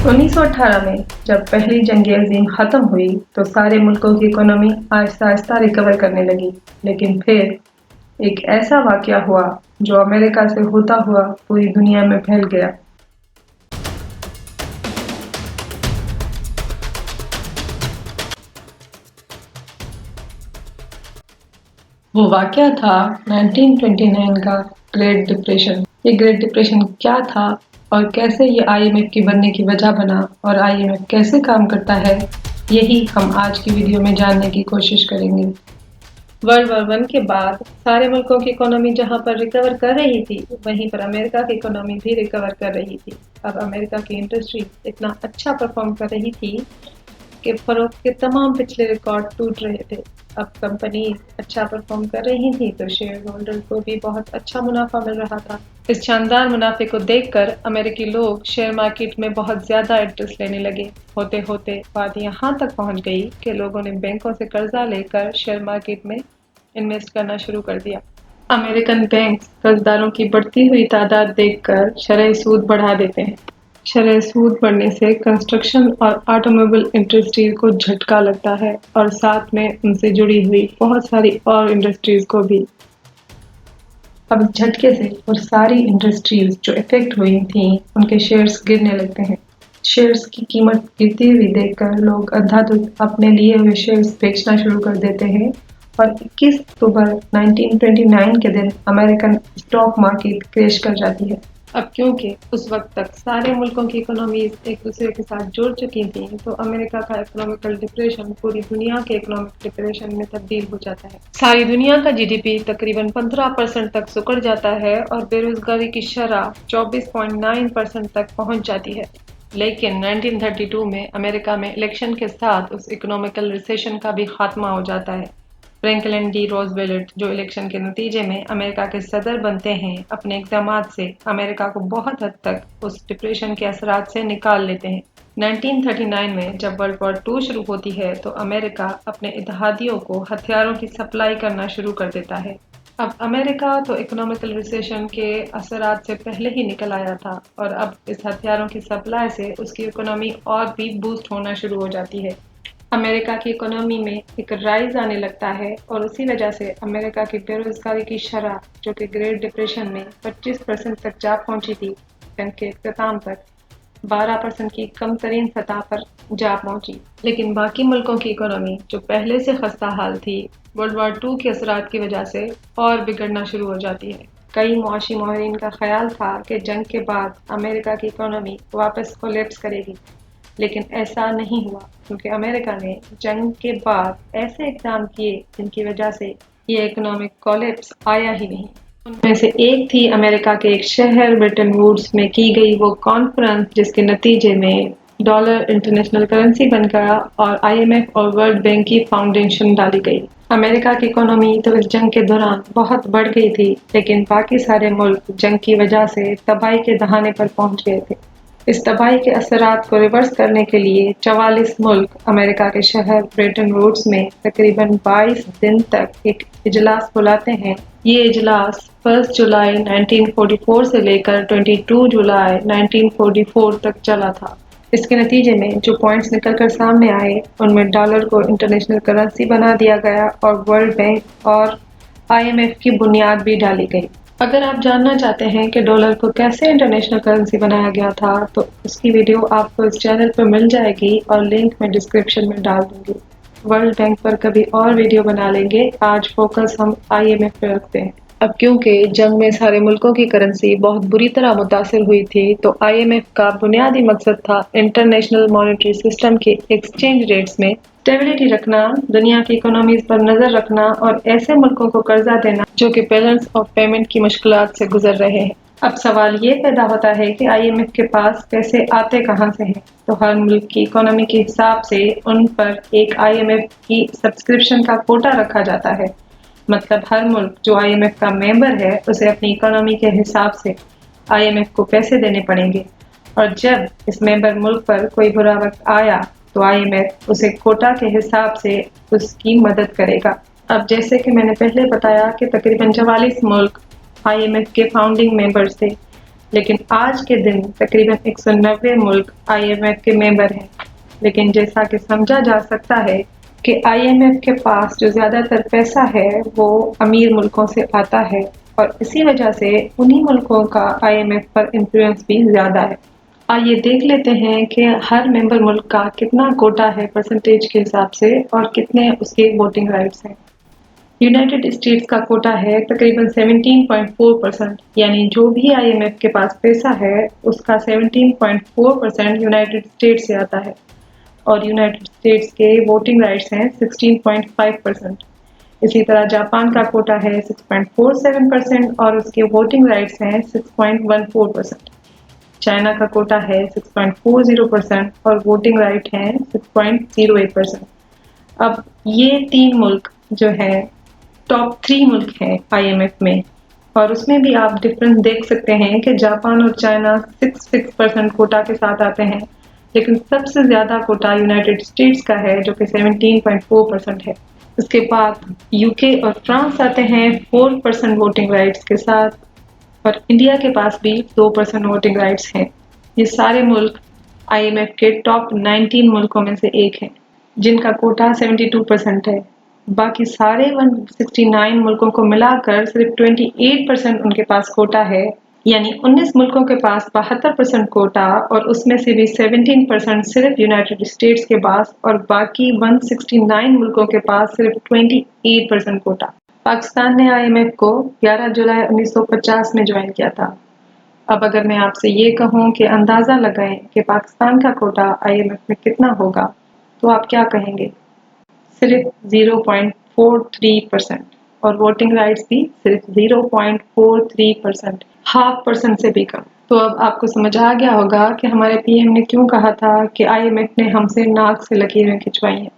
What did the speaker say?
1918 में जब पहली जंग अजीम ख़त्म हुई तो सारे मुल्कों की इकोनॉमी आहिस्ता आहिस्ता रिकवर करने लगी, लेकिन फिर एक ऐसा वाक़या हुआ जो अमेरिका से होता हुआ पूरी दुनिया में फैल गया। वो वाक़या था 1929 का ग्रेट डिप्रेशन। ये ग्रेट डिप्रेशन क्या था और कैसे ये IMF की बनने की वजह बना और IMF कैसे काम करता है, यही हम आज की वीडियो में जानने की कोशिश करेंगे। वर्ल्ड वॉर वन के बाद सारे मुल्कों की इकोनॉमी जहां पर रिकवर कर रही थी, वहीं पर अमेरिका की इकोनॉमी भी रिकवर कर रही थी। अब अमेरिका की इंडस्ट्री इतना अच्छा परफॉर्म कर रही थी कि फरोख्त के तमाम पिछले रिकॉर्ड टूट रहे थे। अब कंपनी अच्छा परफॉर्म कर रही थी तो शेयर होल्डर को भी बहुत अच्छा मुनाफा मिल रहा था। इस शानदार मुनाफे को देखकर अमेरिकी लोग शेयर मार्केट में बहुत ज्यादा इंटरेस्ट लेने लगे। होते होते बात यहाँ तक पहुँच गई कि लोगों ने बैंकों से कर्जा लेकर शेयर मार्केट में इन्वेस्ट करना शुरू कर दिया। अमेरिकन बैंक कर्जदारों की बढ़ती हुई तादाद देखकर शरह सूद बढ़ा देते हैं। शरह सूद बढ़ने से कंस्ट्रक्शन और ऑटोमोबाइल इंडस्ट्रीज को झटका लगता है और साथ में उनसे जुड़ी हुई बहुत सारी और इंडस्ट्रीज को भी। अब इस झटके से और सारी इंडस्ट्रीज जो इफेक्ट हुई थी उनके शेयर्स गिरने लगते हैं। शेयर्स की कीमत गिरती हुई देखकर लोग अंधाधुंध अपने लिए हुए शेयर्स बेचना शुरू कर देते हैं और 21 अक्टूबर 1929 के दिन अमेरिकन स्टॉक मार्केट क्रैश कर जाती है। अब क्योंकि उस वक्त तक सारे मुल्कों की इकोनॉमीज एक दूसरे के साथ जुड़ चुकी थी तो अमेरिका का इकोनॉमिकल डिप्रेशन पूरी दुनिया के इकोनॉमिक डिप्रेशन में तब्दील हो जाता है। सारी दुनिया का GDP तकरीबन 15% तक सिकुड़ जाता है और बेरोजगारी की शरह 24.9% तक पहुंच जाती है। लेकिन 1932 में अमेरिका में इलेक्शन के साथ उस इकोनॉमिकल रिसेशन का भी खात्मा हो जाता है। फ्रैंकलिन डी रोजवेल्ट जो इलेक्शन के नतीजे में अमेरिका के सदर बनते हैं, अपने इक़दामात से अमेरिका को बहुत हद तक उस डिप्रेशन के असरात से निकाल लेते हैं। 1939 में जब वर्ल्ड वॉर 2 शुरू होती है तो अमेरिका अपने इत्तेहादियों को हथियारों की सप्लाई करना शुरू कर देता है। अब अमेरिका तो इकोनॉमिकल रिसेशन के असरात से पहले ही निकल आया था और अब इस हथियारों की सप्लाई से उसकी इकोनॉमी और भी बूस्ट होना शुरू हो जाती है। अमेरिका की इकोनॉमी में एक राइज आने लगता है और उसी वजह से अमेरिका की बेरोजगारी की शरह जो कि ग्रेट डिप्रेशन में 25% तक जा पहुंची थी, जंग के इख्तिताम तक 12% की कम तरीन सतह पर जा पहुंची। लेकिन बाकी मुल्कों की इकोनॉमी जो पहले से खस्ता हाल थी, वर्ल्ड वॉर 2 के असरात की वजह से और बिगड़ना शुरू हो जाती है। कई मुआशी माहिरीन का ख्याल था कि जंग के बाद अमेरिका की इकोनॉमी वापस कोलैप्स करेगी, लेकिन ऐसा नहीं हुआ क्योंकि अमेरिका ने जंग के बाद ऐसे इक़दाम किए जिनकी वजह से ये इकोनॉमिक कोलैप्स आया ही नहीं। उनमें से एक थी अमेरिका के एक शहर ब्रिटन वुड्स में की गई वो कॉन्फ्रेंस जिसके नतीजे में डॉलर इंटरनेशनल करेंसी बन गया और IMF और वर्ल्ड बैंक की फाउंडेशन डाली गई। अमेरिका की इकोनॉमी तो इस जंग के दौरान बहुत बढ़ गई थी, लेकिन बाकी सारे मुल्क जंग की वजह से तबाही के दहाने पर पहुंच गए थे। इस तबाही के असरात को रिवर्स करने के लिए 44 मुल्क अमेरिका के शहर ब्रेटन वुड्स में तकरीबन 22 दिन तक एक इजलास बुलाते हैं। ये इजलास 1 जुलाई 1944 से लेकर 22 जुलाई 1944 तक चला था। इसके नतीजे में जो पॉइंट्स निकलकर सामने आए उनमें डॉलर को इंटरनेशनल करेंसी बना दिया गया और वर्ल्ड बैंक और IMF की बुनियाद भी डाली गई। अगर आप जानना चाहते हैं कि डॉलर को कैसे इंटरनेशनल करेंसी बनाया गया था तो उसकी वीडियो आपको इस चैनल पर मिल जाएगी और लिंक मैं डिस्क्रिप्शन में डाल दूंगी। वर्ल्ड बैंक पर कभी और वीडियो बना लेंगे, आज फोकस हम IMF पे रखते हैं। अब क्योंकि जंग में सारे मुल्कों की करेंसी बहुत बुरी तरह मुतासिर हुई थी तो IMF का बुनियादी मकसद था इंटरनेशनल मॉनेटरी सिस्टम के एक्सचेंज रेट्स में स्टेबिलिटी रखना, दुनिया की इकोनॉमीज पर नजर रखना और ऐसे मुल्कों को कर्जा देना जो कि बैलेंस ऑफ पेमेंट की मुश्किलात से गुजर रहे हैं। अब सवाल ये पैदा होता है कि IMF के पास पैसे आते कहाँ से हैं? तो हर मुल्क की इकोनॉमी के हिसाब से उन पर एक IMF की सब्सक्रिप्शन का कोटा रखा जाता है। मतलब हर मुल्क जो IMF का मेंबर है उसे अपनी इकोनॉमी के हिसाब से IMF को पैसे देने पड़ेंगे और जब इस मेंबर मुल्क पर कोई बुरा वक्त आया तो IMF उसे कोटा के हिसाब से उसकी मदद करेगा। अब जैसे कि मैंने पहले बताया कि तकरीबन 44 मुल्क IMF के फाउंडिंग मेंबर्स थे, لیکن آج کے دن تقریباً 190 ملک IMF کے ممبر ہیں۔ لیکن جیسا کہ سمجھا جا سکتا ہے کہ IMF کے پاس جو زیادہ تر پیسہ ہے وہ امیر ملکوں سے آتا ہے اور اسی وجہ سے انہی ملکوں کا IMF پر انفلوئنس بھی زیادہ ہے۔ آئیے دیکھ لیتے ہیں کہ ہر ممبر ملک کا کتنا کوٹا ہے پرسنٹیج کے حساب سے اور کتنے اس کے ووٹنگ رائٹس ہیں۔ یونائٹڈ اسٹیٹس کا کوٹا ہے تقریباً 17.4%، یعنی جو بھی IMF کے پاس پیسہ ہے اس کا 17.4% یونائٹڈ اسٹیٹس سے آتا ہے اور یونائٹڈ اسٹیٹس کے ووٹنگ رائٹس ہیں 16.5%۔ اسی طرح جاپان کا کوٹا ہے 6.47% اور اس کے ووٹنگ رائٹس ہیں 6.14%۔ چائنا کا کوٹا ہے 6.40% اور ووٹنگ رائٹ ہیں 6.08%۔ اب یہ تین ملک جو ہیں ٹاپ 3 ملک ہیں IMF میں، اور اس میں بھی آپ ڈفرنس دیکھ سکتے ہیں کہ جاپان اور چائنا 6% کوٹا کے ساتھ آتے ہیں، لیکن سب سے زیادہ کوٹا یونائٹڈ اسٹیٹس کا ہے جو کہ 17.4% ہے۔ اس کے بعد UK اور فرانس آتے ہیں 4% ووٹنگ رائٹس کے ساتھ، اور انڈیا کے پاس بھی 2% ووٹنگ رائٹس ہیں۔ یہ سارے ملک IMF کے ٹاپ 19 ملکوں میں سے ایک ہیں جن کا کوٹا 72% ہے۔ باقی سارے 169 ملکوں کو ملا کر صرف 28% ان کے پاس کوٹا ہے، یعنی 19 ملکوں کے پاس 72% کوٹا اور اس میں سے بھی 17% صرف یونائٹڈ اسٹیٹس کے پاس اور باقی 169 ملکوں کے پاس صرف 28% کوٹا۔ پاکستان نے IMF کو 11 جولائی 1950 میں جوائن کیا تھا۔ اب اگر میں آپ سے یہ کہوں کہ اندازہ لگائیں کہ پاکستان کا کوٹا IMF میں کتنا ہوگا تو آپ کیا کہیں گے؟ صرف 0.43% اور ووٹنگ رائٹس بھی صرف 0.43%، 0.5% سے بھی کم۔ تو اب آپ کو سمجھ آ گیا ہوگا کہ ہمارے PM نے کیوں کہا تھا کہ IMF نے ہم سے ناک سے لکیریں کھنچوائی ہیں۔